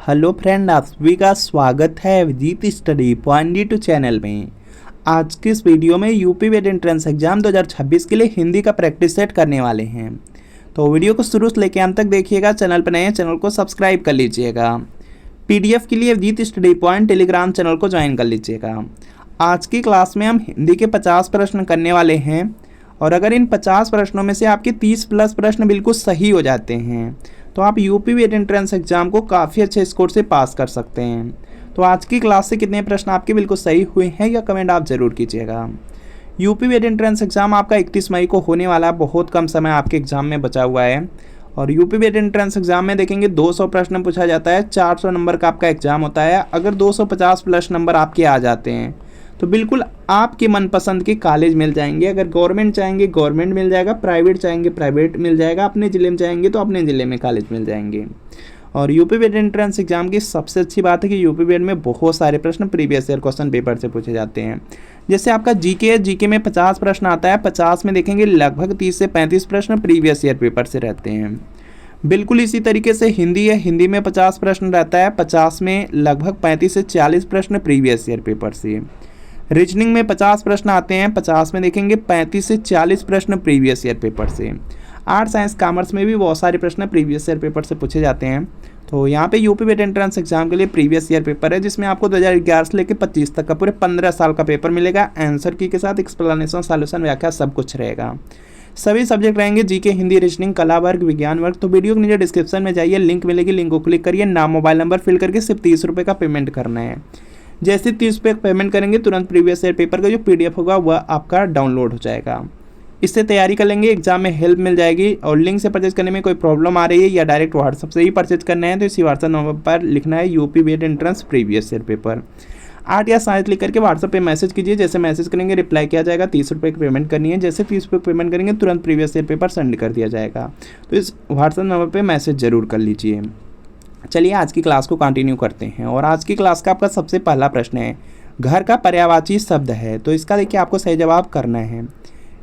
Hello friend, आप सभी का स्वागत है Abhijeet study point YouTube channel में। आज की इस वीडियो में यूपी वेट एंट्रेंस एग्जाम 2026 के लिए हिंदी का प्रैक्टिस सेट करने वाले हैं। तो वीडियो को शुरू से लेकर अंत तक देखिएगा। चैनल पर नए हैं, चैनल को सब्सक्राइब कर लीजिएगा। पीडीएफ के लिए Abhijeet study point Telegram channel को ज्वाइन कर लीजिएगा। आज की क्लास में हम हिंदी के 50 प्रश्न करने वाले हैं और अगर इन 50 प्रश्नों में से आपके 30 प्लस प्रश्न बिल्कुल सही हो जाते हैं तो आप यूपी वेट एंट्रेंस एग्जाम को काफ़ी अच्छे स्कोर से पास कर सकते हैं। तो आज की क्लास से कितने प्रश्न आपके बिल्कुल सही हुए हैं या कमेंट आप ज़रूर कीजिएगा। यूपी वेट एंट्रेंस एग्जाम आपका 31 मई को होने वाला, बहुत कम समय आपके एग्जाम में बचा हुआ है। और यूपी वेट एंट्रेंस एग्जाम में देखेंगे 200 प्रश्न पूछा जाता है, 400 नंबर का आपका एग्जाम होता है। अगर 250 प्लस नंबर आपके आ जाते हैं तो बिल्कुल आपके मनपसंद के कॉलेज मिल जाएंगे। अगर गवर्नमेंट चाहेंगे गवर्नमेंट मिल जाएगा, प्राइवेट चाहेंगे प्राइवेट मिल जाएगा, अपने ज़िले में चाहेंगे तो अपने ज़िले में कॉलेज मिल जाएंगे। और यूपी वेट एंट्रेंस एग्जाम की सबसे अच्छी बात है कि यूपी वेट में बहुत सारे प्रश्न प्रीवियस ईयर क्वेश्चन पेपर से पूछे जाते हैं। जैसे आपका जीके में 50 प्रश्न आता है, 50 में देखेंगे लगभग 30 से 35 प्रश्न प्रीवियस ईयर पेपर से रहते हैं। बिल्कुल इसी तरीके से हिंदी है, हिंदी में 50 प्रश्न रहता है, 50 में लगभग 35 से 40 प्रश्न प्रीवियस ईयर पेपर से। रीजनिंग में 50 प्रश्न आते हैं, 50 में देखेंगे 35 से 40 प्रश्न प्रीवियस ईयर पेपर से। आर्ट साइंस कॉमर्स में भी बहुत सारे प्रश्न प्रीवियस ईयर पेपर से पूछे जाते हैं। तो यहाँ पे यूपी वेट एंट्रेंस एग्जाम के लिए प्रीवियस ईयर पेपर है जिसमें आपको 2011 से लेकर 25 तक का पूरे 15 साल का पेपर मिलेगा। आंसर की के साथ एक्सप्लेनेशन, सॉल्यूशन, व्याख्या सब कुछ रहेगा। सभी सब्जेक्ट रहेंगे जीके, हिंदी, रीजनिंग, कला वर्ग, विज्ञान वर्ग। तो वीडियो के नीचे डिस्क्रिप्शन में जाइए, लिंक मिलेगी, लिंक को क्लिक करिए, नाम मोबाइल नंबर फिल करके सिर्फ 30 रुपये का पेमेंट करना है। जैसे 30 रुपये पेमेंट करेंगे तुरंत प्रीवियस ईयर पेपर का जो पीडीएफ होगा वह आपका डाउनलोड हो जाएगा। इससे तैयारी कर लेंगे, एग्जाम में हेल्प मिल जाएगी। और लिंक से परचेज करने में कोई प्रॉब्लम आ रही है या डायरेक्ट व्हाट्सएप से ही परचेज करना है तो इसी व्हाट्सएप नंबर पर लिखना है UP vet entrance previous year paper. Art या साइंस लिख करके व्हाट्सएप पे मैसेज कीजिए। जैसे मैसेज करेंगे रिप्लाई किया जाएगा। 30 रुपये की पेमेंट करनी है। जैसे 30 रुपये पेमेंट करेंगे तुरंत प्रीवियस ईयर पेपर सेंड कर दिया जाएगा। तो इस व्हाट्सएप नंबर पर मैसेज जरूर कर लीजिए। चलिए आज की क्लास को कंटिन्यू करते हैं। और आज की क्लास का आपका सबसे पहला प्रश्न है, घर का पर्यायवाची शब्द है तो इसका देखिए आपको सही जवाब करना है।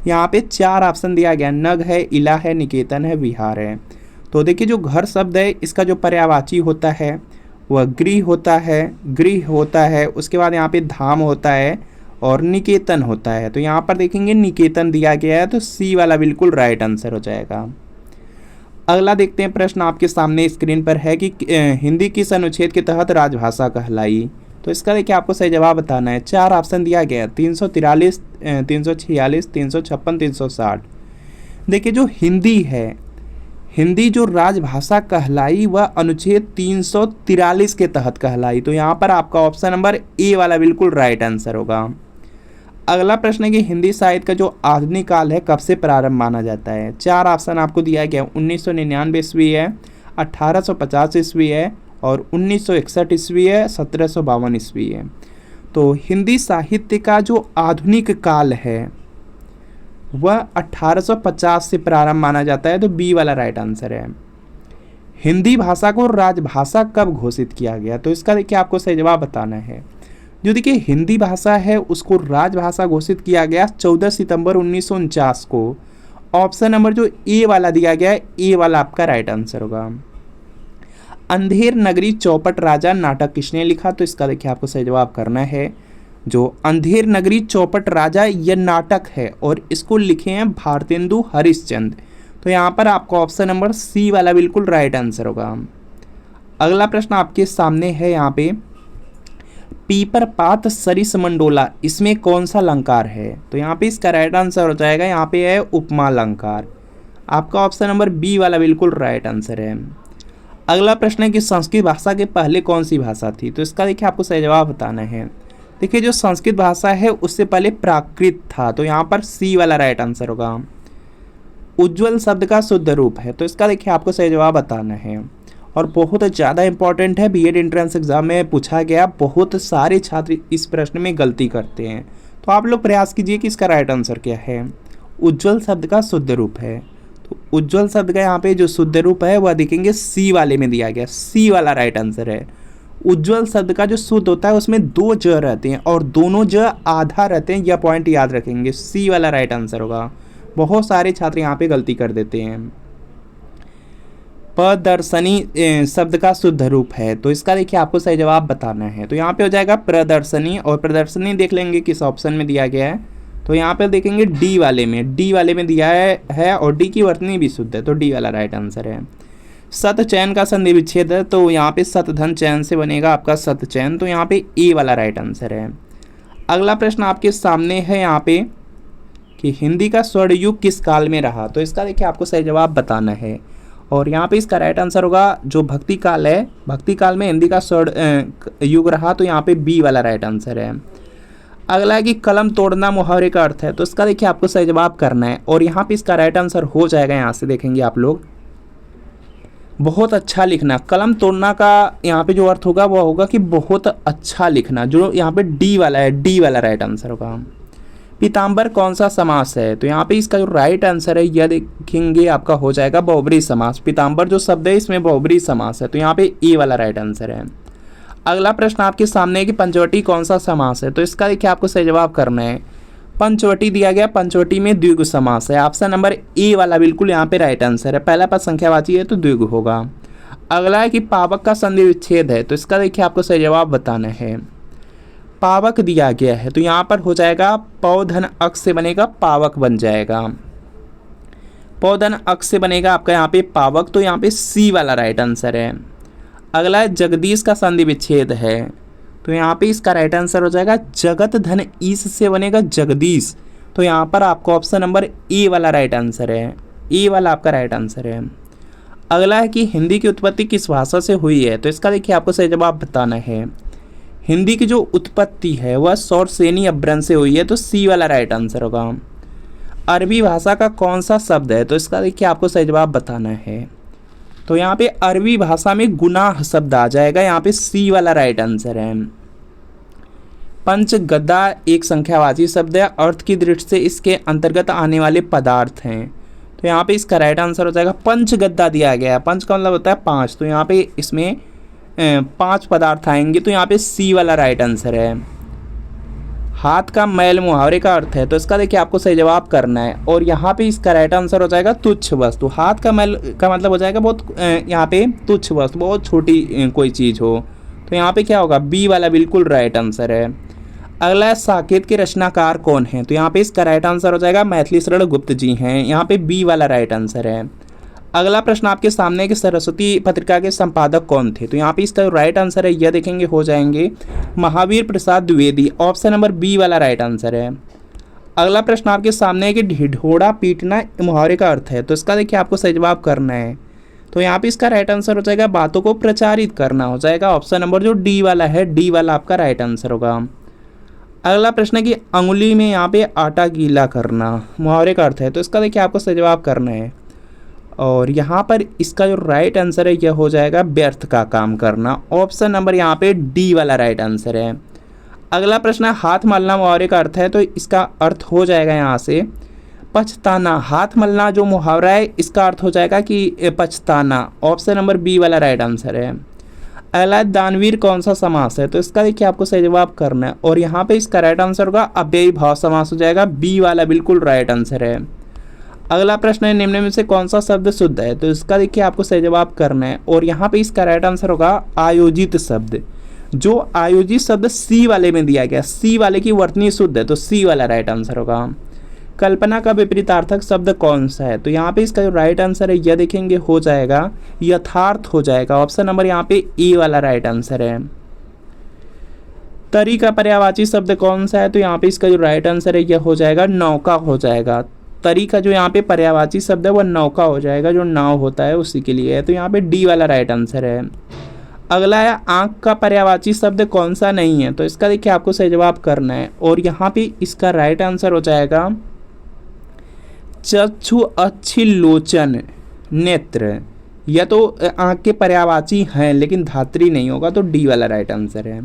यहाँ पे 4 ऑप्शन दिया गया, नग है, इला है, निकेतन है, विहार है। तो देखिए जो घर शब्द है इसका जो पर्यायवाची होता है वह गृह होता है, उसके बाद यहाँ पे धाम होता है और निकेतन होता है। तो यहाँ पर देखेंगे निकेतन दिया गया है तो सी वाला बिल्कुल राइट आंसर हो जाएगा। अगला देखते हैं प्रश्न आपके सामने स्क्रीन पर है कि हिंदी किस अनुच्छेद के तहत राजभाषा कहलाई। तो इसका देखिए आपको सही जवाब बताना है। 4 ऑप्शन दिया गया है, 343, 346, 356, 360। देखिए जो हिंदी है, हिंदी जो राजभाषा कहलाई वह अनुच्छेद 343 के तहत कहलाई। तो यहाँ पर आपका ऑप्शन नंबर ए वाला बिल्कुल राइट आंसर होगा। अगला प्रश्न है कि हिंदी साहित्य का जो आधुनिक काल है कब से प्रारंभ माना जाता है। 4 ऑप्शन आपको दिया गया, 1999 ईस्वी है, 1850 ईस्वी है और 1961 ईस्वी है, 1752 ईस्वी है। तो हिंदी साहित्य का जो आधुनिक काल है वह 1850 से प्रारंभ माना जाता है। तो बी वाला राइट आंसर है। हिंदी भाषा को राजभाषा कब घोषित किया गया। तो इसका देखिए आपको सही जवाब बताना है। जो देखिए हिंदी भाषा है उसको राजभाषा घोषित किया गया 14 सितंबर 1949 को। ऑप्शन नंबर जो ए वाला दिया गया है, ए वाला आपका राइट आंसर होगा। अंधेर नगरी चौपट राजा नाटक किसने लिखा। तो इसका देखिए आपको सही जवाब करना है। जो अंधेर नगरी चौपट राजा यह नाटक है और इसको लिखे हैं भारतेंदु हरिश्चंद्र। तो यहाँ पर आपका ऑप्शन नंबर सी वाला बिल्कुल राइट आंसर होगा। अगला प्रश्न आपके सामने है यहाँ पे, पीपर पात सरिस मंडोला इसमें कौन सा अलंकार है। तो यहाँ पे इसका राइट आंसर हो जाएगा, यहाँ पे है उपमा अलंकार। आपका ऑप्शन नंबर बी वाला बिल्कुल राइट आंसर है। अगला प्रश्न है कि संस्कृत भाषा के पहले कौन सी भाषा थी। तो इसका देखिए आपको सही जवाब बताना है। देखिए जो संस्कृत भाषा है उससे पहले प्राकृत था। तो यहाँ पर सी वाला राइट आंसर होगा। उज्ज्वल शब्द का शुद्ध रूप है। तो इसका देखिए आपको सही जवाब बताना है। और बहुत ज़्यादा इंपॉर्टेंट है, बीएड एंट्रेंस एग्जाम में पूछा गया। बहुत सारे छात्र इस प्रश्न में गलती करते हैं तो आप लोग प्रयास कीजिए कि इसका राइट आंसर क्या है। उज्ज्वल शब्द का शुद्ध रूप है। तो उज्ज्वल शब्द का यहाँ पे जो शुद्ध रूप है वह देखेंगे सी वाले में दिया गया, सी वाला राइट आंसर है। उज्ज्वल शब्द का जो शुद्ध होता है उसमें 2 ज रहते हैं और दोनों ज आधा रहते हैं। यह पॉइंट याद रखेंगे, सी वाला राइट आंसर होगा। बहुत सारे छात्र यहाँ पे गलती कर देते हैं। प्रदर्शनी शब्द का शुद्ध रूप है, तो इसका देखिए आपको सही जवाब बताना है। तो यहाँ पे हो जाएगा प्रदर्शनी, और प्रदर्शनी देख लेंगे किस ऑप्शन में दिया गया है, तो यहाँ पे देखेंगे डी वाले में दिया है और डी की वर्तनी भी शुद्ध है, तो डी वाला राइट आंसर है। सत चयन का संधि विच्छेद है, तो यहाँ पे सत धन चयन से बनेगा आपका सत चयन, तो यहाँ पे ए वाला राइट आंसर है। अगला प्रश्न आपके सामने है यहाँ पे कि हिंदी का स्वर्ण युग किस काल में रहा, तो इसका देखिए आपको सही जवाब बताना है। और यहाँ पे इसका राइट आंसर होगा जो भक्ति काल है, भक्ति काल में हिंदी का स्वर्ण युग रहा, तो यहाँ पे बी वाला राइट आंसर है। अगला है कि कलम तोड़ना मुहावरे का अर्थ है, तो इसका देखिए आपको सही जवाब करना है, और यहाँ पे इसका राइट आंसर हो जाएगा, यहाँ से देखेंगे आप लोग, बहुत अच्छा लिखना। कलम तोड़ना का यहाँ पे जो अर्थ होगा वो होगा कि बहुत अच्छा लिखना, जो यहाँ पे डी वाला है, डी वाला राइट आंसर होगा। पीताम्बर कौन सा समास है, तो यहाँ पे इसका जो राइट आंसर है यह देखेंगे आपका हो जाएगा बहुब्रीहि समास। पीताम्बर जो शब्द है इसमें बहुब्रीहि समास है, तो यहाँ पे ए वाला राइट आंसर है। अगला प्रश्न आपके सामने है कि पंचवटी कौन सा समास है, तो इसका देखिए आपको सही जवाब करना है। पंचवटी दिया गया, पंचवटी में द्विगु समास है, ऑप्शन नंबर ए वाला बिल्कुल यहाँ पे राइट आंसर है। पहला पद संख्यावाची है तो द्विगु होगा। अगला है कि पावक का संधि विच्छेद है, तो इसका देखिए आपको सही जवाब बताना है। पावक दिया गया है, तो यहाँ पर हो जाएगा पौधन अक्ष से बनेगा पावक बन जाएगा, पौधन अक्ष से बनेगा आपका यहाँ पे पावक, तो यहाँ पे सी वाला राइट आंसर है। अगला है जगदीश का संधि विच्छेद है, तो यहाँ पे इसका राइट आंसर हो जाएगा जगत धन ईस से बनेगा जगदीश, तो यहाँ पर आपको ऑप्शन नंबर ए वाला राइट आंसर है, ए वाला आपका राइट आंसर है। अगला है कि हिंदी की उत्पत्ति किस भाषा से हुई है, तो इसका देखिए आपको सही जवाब बताना है। हिंदी की जो उत्पत्ति है वह सौरसेनी अपभ्रंश से हुई है, तो सी वाला राइट आंसर होगा। अरबी भाषा का कौन सा शब्द है, तो इसका देखिए आपको सही जवाब बताना है। तो यहाँ पे अरबी भाषा में गुनाह शब्द आ जाएगा, यहाँ पे सी वाला राइट आंसर है। पंचगद्दा एक संख्यावाची शब्द है, अर्थ की दृष्टि से इसके अंतर्गत आने वाले पदार्थ हैं, तो यहाँ पे इसका राइट आंसर हो जाएगा पंचगद्दा दिया गया है। पंच का मतलब होता है पाँच, तो यहाँ पे इसमें 5 पदार्थ आएंगे, तो यहाँ पे सी वाला राइट आंसर है। हाथ का मैल मुहावरे का अर्थ है, तो इसका देखिए आपको सही जवाब करना है, और यहाँ पे इसका राइट आंसर हो जाएगा तुच्छ वस्तु। हाथ का मैल का मतलब हो जाएगा बहुत यहाँ पे तुच्छ वस्तु, बहुत छोटी कोई चीज़ हो, तो यहाँ पे क्या होगा बी वाला बिल्कुल राइट आंसर है। अगला साकेत के रचनाकार कौन है, तो यहाँ पे इसका राइट आंसर हो जाएगा मैथिली शरण गुप्त जी हैं, यहाँ पे बी वाला राइट आंसर है। अगला प्रश्न आपके सामने है कि सरस्वती पत्रिका के संपादक कौन थे, तो यहाँ पे इसका राइट आंसर है यह देखेंगे हो जाएंगे Mahavir Prasad Dwivedi, option number B वाला राइट आंसर है। अगला प्रश्न आपके सामने है कि ढिढोरा पीटना मुहावरे का अर्थ है, तो इसका देखिए आपको सही जवाब करना है, तो यहाँ पे इसका राइट आंसर हो जाएगा बातों को प्रचारित करना, हो जाएगा ऑप्शन नंबर जो डी वाला है, डी वाला आपका राइट आंसर होगा। अगला प्रश्न है कि अंगुली में यहाँ पे आटा गीला करना मुहावरे का अर्थ है, तो इसका देखिए आपको सही जवाब करना है, और यहाँ पर इसका जो राइट आंसर है यह हो जाएगा व्यर्थ का काम करना, ऑप्शन नंबर यहाँ पे डी वाला राइट आंसर है। अगला प्रश्न है हाथ मलना मुहावरे का अर्थ है, तो इसका अर्थ हो जाएगा यहाँ से पछताना। हाथ मलना जो मुहावरा है इसका अर्थ हो जाएगा कि पछताना, ऑप्शन नंबर बी वाला राइट आंसर है। अगला दानवीर कौन सा समास है, तो इसका देखिए आपको सही जवाब करना है, और यहाँ पे इसका राइट आंसर होगा अव्ययी भाव समास हो जाएगा, बी वाला बिल्कुल राइट आंसर है। अगला प्रश्न है निम्न में से कौन सा शब्द शुद्ध है, तो इसका देखिए आपको सही जवाब करना है, और यहाँ पे इसका राइट आंसर होगा आयोजित शब्द। जो आयोजित शब्द सी वाले में दिया गया, सी वाले की वर्तनी शुद्ध है, तो सी वाला राइट आंसर होगा। कल्पना का विपरीतार्थक शब्द कौन सा है, तो यहाँ पे इसका जो राइट आंसर है यह देखेंगे हो जाएगा यथार्थ हो जाएगा, ऑप्शन नंबर यहाँ पे ए वाला राइट आंसर है। तरी का पर्यायवाची शब्द कौन सा है, तो यहाँ पे इसका जो राइट आंसर है यह हो जाएगा नौका हो जाएगा। तरी का जो यहाँ पे पर्यायवाची शब्द है वह नौका हो जाएगा, जो नाव होता है उसी के लिए है, तो यहाँ पे डी वाला राइट आंसर है। अगला है आंख का पर्यायवाची शब्द कौन सा नहीं है, तो इसका देखिए आपको सही जवाब करना है, और यहाँ पे इसका राइट आंसर हो जाएगा चक्षु अच्छी लोचन नेत्र। यह तो आंख के पर्यायवाची हैं लेकिन धात्री नहीं होगा, तो डी वाला राइट आंसर है।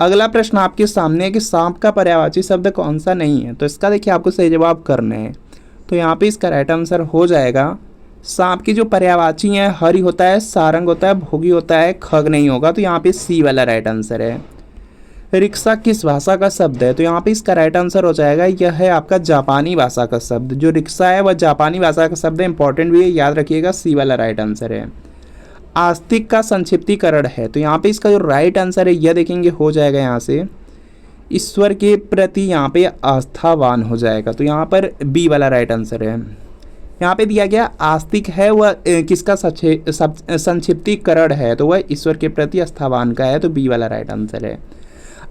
अगला प्रश्न आपके सामने है कि सांप का पर्यायवाची शब्द कौन सा नहीं है, तो इसका देखिए आपको सही जवाब करना है, तो यहाँ पे इसका राइट आंसर हो जाएगा सांप की जो पर्यायवाची है हरि होता है, सारंग होता है, भोगी होता है, खग नहीं होगा, तो यहाँ पे सी वाला राइट आंसर है। रिक्शा किस भाषा का शब्द है? तो यहाँ पे इसका राइट आंसर हो जाएगा, यह है आपका जापानी भाषा का शब्द। जो रिक्शा है वह जापानी भाषा का शब्द है, इंपॉर्टेंट भी है, याद रखिएगा, सी वाला राइट आंसर है। आस्तिक का संक्षिप्तीकरण है, तो यहाँ पे इसका जो राइट आंसर है यह देखेंगे हो जाएगा यहाँ से ईश्वर के प्रति यहाँ पे आस्थावान हो जाएगा। तो यहाँ पर बी वाला राइट आंसर है। यहाँ पे दिया गया आस्तिक है वह किसका संक्षिप्तीकरण है, तो वह ईश्वर के प्रति आस्थावान का है, तो बी वाला राइट आंसर है।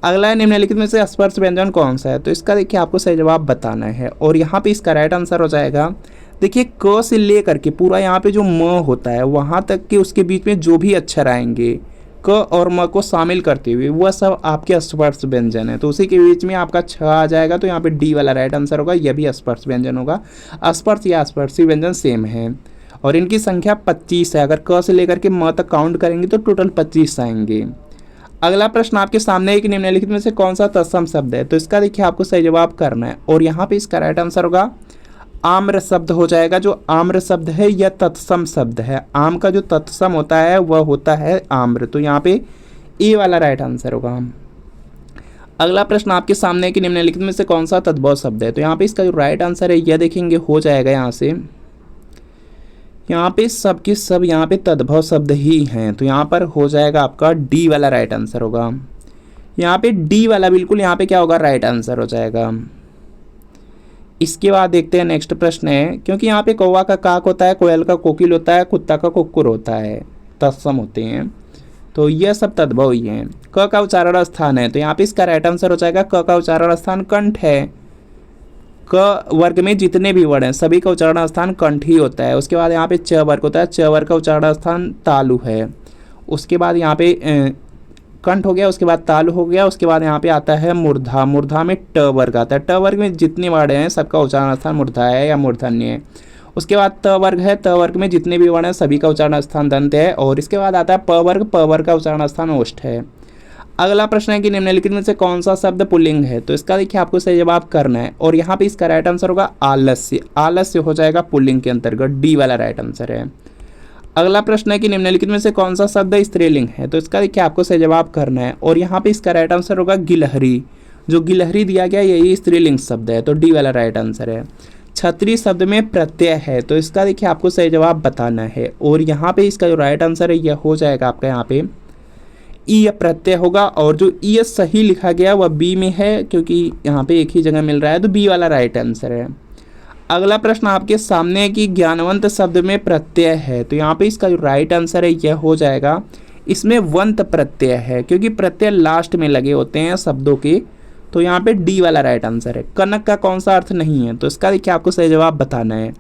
अगला है निम्नलिखित में से स्पर्श व्यंजन कौन सा है? तो इसका देखिए आपको सही जवाब बताना है और यहाँ पे इसका राइट आंसर हो जाएगा, देखिए क से ले करके पूरा यहाँ पे जो म होता है वहाँ तक के उसके बीच में जो भी अक्षर आएंगे क और म को शामिल करते हुए वह सब आपके स्पर्श व्यंजन है, तो उसी के बीच में आपका छ आ जाएगा। तो यहाँ पे डी वाला राइट आंसर होगा, यह भी स्पर्श व्यंजन होगा। स्पर्श या स्पर्शी व्यंजन सेम है और इनकी संख्या 25 है। अगर क से लेकर के म तक काउंट करेंगे तो टोटल 25 आएंगे। अगला प्रश्न आपके सामने है कि निम्नलिखित में से कौन सा तत्सम शब्द है? तो इसका देखिए आपको सही जवाब करना है और यहाँ पे इसका राइट आंसर होगा आम्र शब्द हो जाएगा। जो आम्र शब्द है यह तत्सम शब्द है। आम का जो तत्सम होता है वह होता है आम्र, तो यहाँ पे ए वाला राइट आंसर होगा। अगला प्रश्न आपके सामने है कि निम्नलिखित में से कौन सा तद्भव शब्द है? तो यहाँ पे इसका जो राइट आंसर है यह देखेंगे हो जाएगा यहाँ से, यहाँ पे सब के सब यहाँ पे तद्भव शब्द ही हैं, तो यहाँ पर हो जाएगा आपका डी वाला राइट आंसर होगा। यहाँ पे डी वाला बिल्कुल यहाँ पे क्या होगा, राइट आंसर हो जाएगा। इसके बाद देखते हैं नेक्स्ट प्रश्न है, क्योंकि यहाँ पे कौवा का काक होता है, कोयल का कोकिल होता है, कुत्ता का कुक्कुर होता है, तत्सम होते हैं, तो यह सब तद्भव ही हैं। क का उच्चारण स्थान है, तो यहाँ पे इसका राइट आंसर हो जाएगा क का उच्चारण स्थान कंठ है। क वर्ग में जितने भी वर्ण हैं सभी का उच्चारण स्थान कंठ ही होता है। उसके बाद यहाँ पे च वर्ग होता है, च वर्ग का उच्चारण स्थान तालु है। उसके बाद यहाँ पे कंठ हो गया, उसके बाद तालु हो गया, उसके बाद यहाँ पे आता है मूर्धा। मूर्धा में ट वर्ग आता है। ट वर्ग में जितने वर्ण हैं सबका उच्चारण स्थान मूर्धा है या मूर्धन्य है। उसके बाद त वर्ग है, त वर्ग में जितने भी वर्ण हैं सभी का उच्चारण स्थान दंत है। और इसके बाद आता है प वर्ग, प वर्ग का उच्चारण स्थान ओष्ठ है। अगला प्रश्न है कि निम्नलिखित में से कौन सा शब्द पुल्लिंग है? तो इसका देखिए आपको सही जवाब करना है और यहाँ पे इसका राइट आंसर होगा आलस्य। आलस्य हो जाएगा पुल्लिंग के अंतर्गत, डी वाला राइट आंसर है। अगला प्रश्न है कि निम्नलिखित में से कौन सा शब्द स्त्रीलिंग है? तो इसका देखिए आपको सही जवाब करना है और यहाँ पे इसका राइट आंसर होगा गिलहरी। जो गिलहरी दिया गया यही स्त्रीलिंग शब्द है, तो डी वाला राइट आंसर है। छतरी शब्द में प्रत्यय है, तो इसका देखिए आपको सही जवाब बताना है और यहाँ पे इसका जो राइट आंसर है यह हो जाएगा आपका यहाँ पे ई प्रत्यय होगा और जो ई सही लिखा गया वह बी में है, क्योंकि यहाँ पे एक ही जगह मिल रहा है, तो बी वाला राइट आंसर है। अगला प्रश्न आपके सामने है कि ज्ञानवंत शब्द में प्रत्यय है, तो यहाँ पे इसका जो राइट आंसर है यह हो जाएगा, इसमें वंत प्रत्यय है क्योंकि प्रत्यय लास्ट में लगे होते हैं शब्दों के, तो यहाँ पे डी वाला राइट आंसर है। कनक का कौन सा अर्थ नहीं है? तो इसका देखिए आपको सही जवाब बताना है।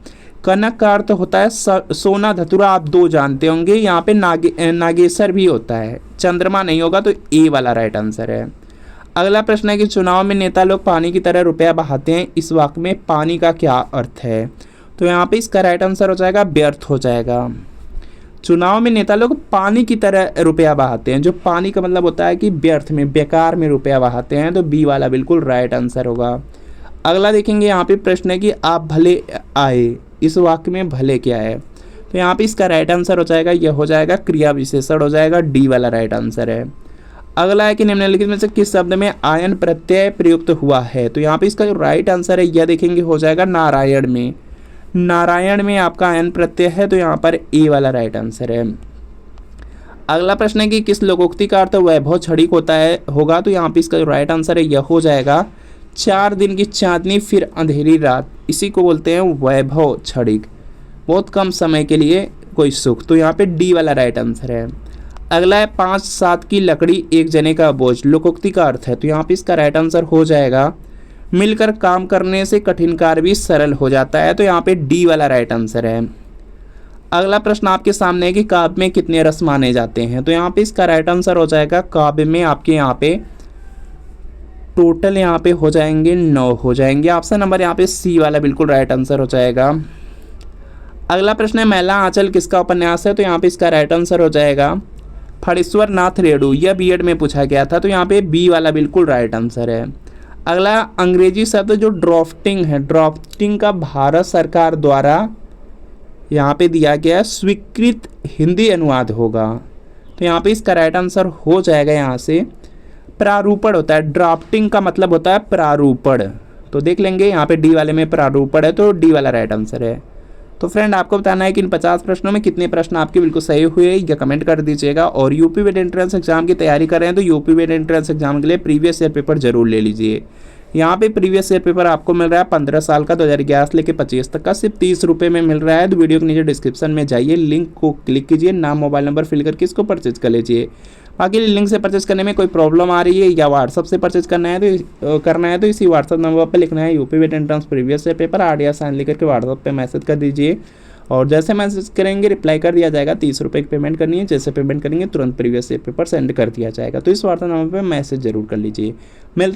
कनक का अर्थ होता है सोना धतुरा, आप दो जानते होंगे। यहाँ पे नागेश्वर भी होता है, चंद्रमा नहीं होगा, तो ए वाला राइट आंसर है। अगला प्रश्न है कि चुनाव में नेता लोग पानी की तरह रुपया बहाते हैं, इस वाक्य में पानी का क्या अर्थ है? तो यहाँ पे इसका राइट आंसर हो जाएगा व्यर्थ हो जाएगा। चुनाव में नेता लोग पानी की तरह रुपया बहाते हैं, जो पानी का मतलब होता है कि व्यर्थ में, बेकार में रुपया बहाते हैं, तो बी वाला बिल्कुल राइट आंसर होगा। अगला देखेंगे यहाँ पे प्रश्न है कि आप भले आए, इस वाक्य में भले क्या है? तो यहाँ पे इसका राइट आंसर हो जाएगा, यह हो जाएगा क्रिया विशेषण हो जाएगा, डी वाला राइट आंसर है। अगला है कि निम्नलिखित में से किस शब्द में आयन प्रत्यय प्रयुक्त हुआ है? तो यहाँ पे इसका जो राइट आंसर है यह देखेंगे हो जाएगा नारायण में। नारायण में आपका आयन प्रत्यय है, तो यहाँ पर ए वाला राइट आंसर है। अगला प्रश्न है कि किस लोकोक्ति का अर्थ वैभव क्षणिक होगा? तो यहाँ पे इसका जो राइट आंसर है यह हो जाएगा 4 दिन की चांदनी फिर अंधेरी रात, इसी को बोलते हैं वैभव क्षणिक, बहुत कम समय के लिए कोई सुख, तो यहाँ पे डी वाला राइट आंसर है। अगला है 5-7 की लकड़ी एक जने का बोझ, लोकोक्ति का अर्थ है, तो यहाँ पे इसका राइट आंसर हो जाएगा मिलकर काम करने से कठिन कार्य भी सरल हो जाता है, तो यहाँ पे डी वाला राइट आंसर है। अगला प्रश्न आपके सामने है कि काव्य में कितने रस माने जाते हैं? तो यहाँ पे इसका राइट आंसर हो जाएगा काव्य में आपके यहाँ पे टोटल यहाँ पे हो जाएंगे 9 हो जाएंगे। ऑप्शन नंबर यहाँ पे सी वाला बिल्कुल राइट आंसर हो जाएगा। अगला प्रश्न है मैला आंचल किसका उपन्यास है? तो यहाँ पे इसका राइट आंसर हो जाएगा फणीश्वर नाथ रेणु, यह बीएड में पूछा गया था, तो यहाँ पे बी वाला बिल्कुल राइट आंसर है। अगला अंग्रेजी शब्द जो ड्राफ्टिंग है, ड्राफ्टिंग का भारत सरकार द्वारा यहाँ पे दिया गया स्वीकृत हिंदी अनुवाद होगा, तो यहाँ पे इसका राइट आंसर हो जाएगा यहाँ से प्रारूपण होता है, ड्राफ्टिंग का मतलब होता है प्रारूपण। तो देख लेंगे यहाँ पे डी वाले में प्रारूपण है, तो डी वाला राइट आंसर है। तो फ्रेंड आपको बताना है कि इन 50 प्रश्नों में कितने प्रश्न आपके बिल्कुल सही हुए, या कमेंट कर दीजिएगा। और यूपी वेट एंट्रेंस एग्जाम की तैयारी कर रहे हैं तो यूपी वेट एंट्रेंस एग्जाम के लिए प्रीवियस ईयर पेपर जरूर ले लीजिए। यहाँ पे प्रीवियस ईयर पेपर आपको मिल रहा है 15 साल का 2011 से लेकर 25 तक का, सिर्फ 30 रुपये में मिल रहा है। तो वीडियो के नीचे डिस्क्रिप्शन में जाइए, लिंक को क्लिक कीजिए, नाम मोबाइल नंबर फिल करके इसको परचेज कर लीजिए। बाकी लिंक से परचेज करने में कोई प्रॉब्लम आ रही है या व्हाट्सअप से परचेज करना है तो इसी व्हाट्सअप नंबर पर लिखना है UP vet entrance previous year paper art या साइन लिख करके व्हाट्सअप पे मैसेज कर दीजिए। और जैसे मैसेज करेंगे रिप्लाई कर दिया जाएगा। 30 रुपये की पेमेंट करनी है, जैसे पेमेंट करेंगे तुरंत प्रीवियस ईयर पेपर सेंड कर दिया जाएगा। तो इस व्हाट्सएप नंबर पर मैसेज जरूर कर लीजिए। मिलते हैं